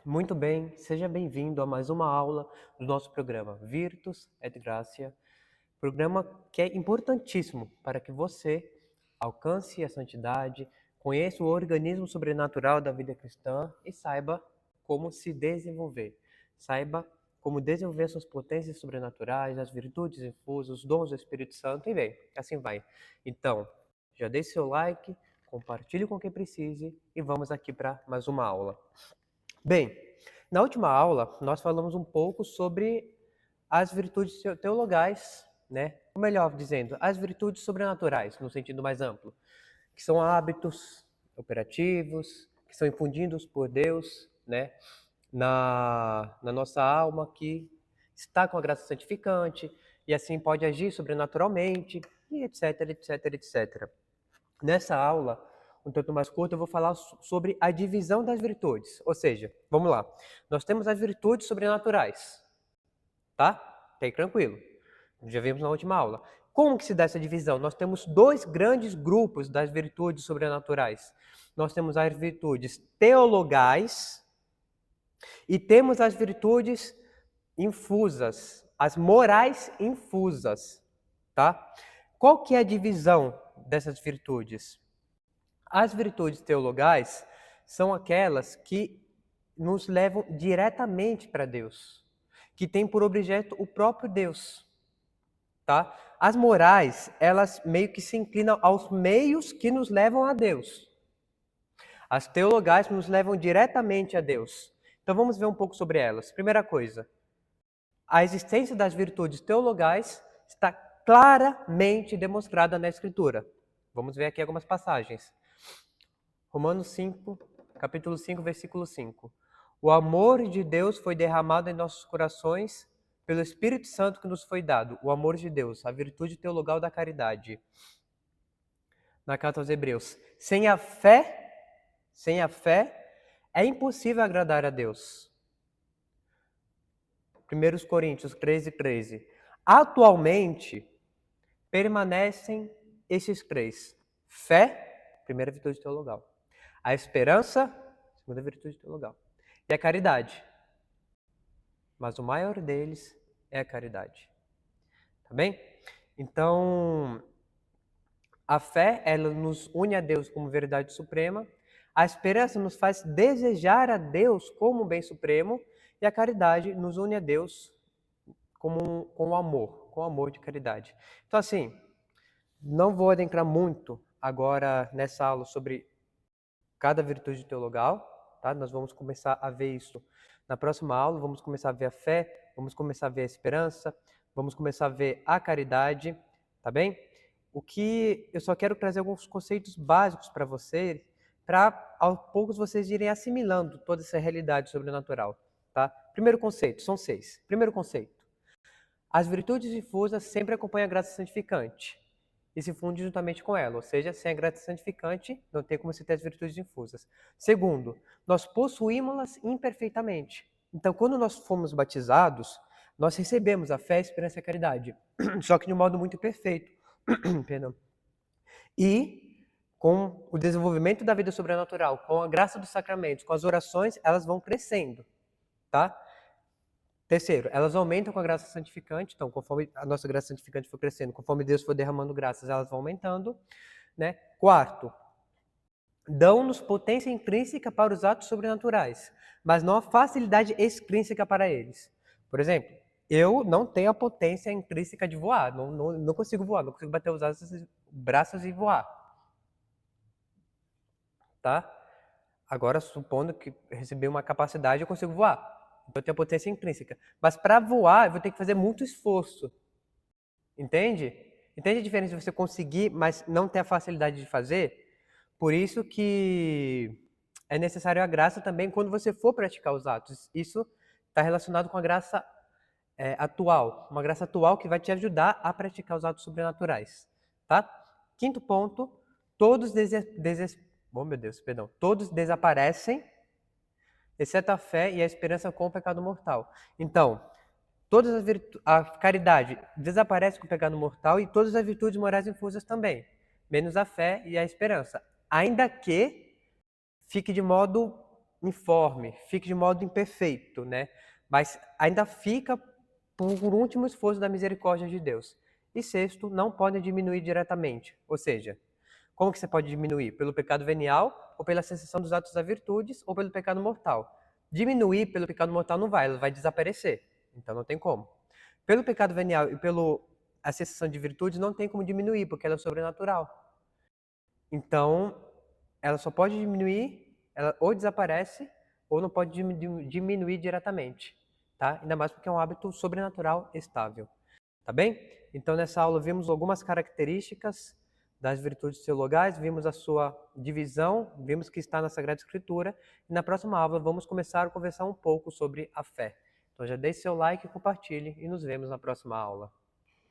Muito bem, seja bem-vindo a mais uma aula do nosso programa Virtus et Gratia, programa que é importantíssimo para que você alcance a santidade, conheça o organismo sobrenatural da vida cristã e saiba como se desenvolver. Saiba como desenvolver suas potências sobrenaturais, as virtudes infusas, os dons do Espírito Santo e bem, assim vai. Então, já deixe seu like, compartilhe com quem precise e vamos aqui para mais uma aula. Bem, na última aula, nós falamos um pouco sobre as virtudes teologais, né? Ou melhor dizendo, as virtudes sobrenaturais, no sentido mais amplo, que são hábitos operativos, que são infundidos por Deus, né? Na nossa alma, que está com a graça santificante, e assim pode agir sobrenaturalmente, e etc, etc, etc. Nessa aula, um tanto mais curta, eu vou falar sobre a divisão das virtudes. Ou seja, vamos lá. Nós temos as virtudes sobrenaturais, tá? Tá aí tranquilo. Já vimos na última aula. Como que se dá essa divisão? Nós temos dois grandes grupos das virtudes sobrenaturais. Nós temos as virtudes teologais e temos as virtudes infusas, as morais infusas, tá? Qual que é a divisão dessas virtudes? As virtudes teologais são aquelas que nos levam diretamente para Deus, que têm por objeto o próprio Deus, tá? As morais, elas meio que se inclinam aos meios que nos levam a Deus. As teologais nos levam diretamente a Deus. Então vamos ver um pouco sobre elas. Primeira coisa, a existência das virtudes teologais está claramente demonstrada na Escritura. Vamos ver aqui algumas passagens. Romanos 5, capítulo 5, versículo 5. O amor de Deus foi derramado em nossos corações pelo Espírito Santo que nos foi dado. O amor de Deus, a virtude teologal da caridade. Na carta aos Hebreus. Sem a fé, é impossível agradar a Deus. 1 Coríntios 13, 13. Atualmente, permanecem esses três. Fé, primeira virtude teologal. A esperança, segunda virtude teologal. E a caridade. Mas o maior deles é a caridade. Tá bem? Então, a fé, ela nos une a Deus como verdade suprema. A esperança nos faz desejar a Deus como um bem supremo. E a caridade nos une a Deus com o amor de caridade. Então, assim, não vou adentrar muito agora nessa aula sobre cada virtude teologal, tá? Nós vamos começar a ver isso na próxima aula, vamos começar a ver a fé, vamos começar a ver a esperança, vamos começar a ver a caridade, tá bem? O que eu só quero trazer alguns conceitos básicos para vocês, para aos poucos vocês irem assimilando toda essa realidade sobrenatural, tá? Primeiro conceito, são 6. Primeiro conceito, as virtudes difusas sempre acompanham a graça santificante e se funde juntamente com ela, ou seja, sem a graça santificante não tem como se ter as virtudes infusas. Segundo, nós possuímos-las imperfeitamente. Então, quando nós fomos batizados, nós recebemos a fé, a esperança e a caridade, só que de um modo muito perfeito. Perdão. E com o desenvolvimento da vida sobrenatural, com a graça dos sacramentos, com as orações, elas vão crescendo, tá? Terceiro, elas aumentam com a graça santificante, então conforme a nossa graça santificante for crescendo, conforme Deus for derramando graças, elas vão aumentando, né? Quarto, dão-nos potência intrínseca para os atos sobrenaturais, mas não a facilidade extrínseca para eles. Por exemplo, eu não tenho a potência intrínseca de voar, não consigo voar, não consigo bater os braços e voar, tá? Agora, supondo que recebi uma capacidade, eu consigo voar. Então, eu tenho a potência intrínseca. Mas para voar, eu vou ter que fazer muito esforço. Entende? Entende a diferença de você conseguir, mas não ter a facilidade de fazer? Por isso que é necessário a graça também quando você for praticar os atos. Isso está relacionado com a graça atual. Uma graça atual que vai te ajudar a praticar os atos sobrenaturais. Tá? Quinto ponto, todos todos desaparecem, exceto a fé e a esperança com o pecado mortal. Então, a caridade desaparece com o pecado mortal e todas as virtudes morais infusas também, menos a fé e a esperança. Ainda que fique de modo informe, fique de modo imperfeito, né? Mas ainda fica por último esforço da misericórdia de Deus. E sexto, não pode diminuir diretamente. Ou seja, como que você pode diminuir? Pelo pecado venial, ou pela cessação dos atos das virtudes, ou pelo pecado mortal. Diminuir pelo pecado mortal não vai, ela vai desaparecer. Então não tem como. Pelo pecado venial e pela cessação de virtudes não tem como diminuir, porque ela é sobrenatural. Então, ela só pode diminuir, ela ou desaparece, ou não pode diminuir diretamente, tá? Ainda mais porque é um hábito sobrenatural estável, tá bem? Então, nessa aula vimos algumas características das virtudes teologais, vimos a sua divisão, vimos que está na Sagrada Escritura, e na próxima aula vamos começar a conversar um pouco sobre a fé. Então já deixe seu like, compartilhe e nos vemos na próxima aula.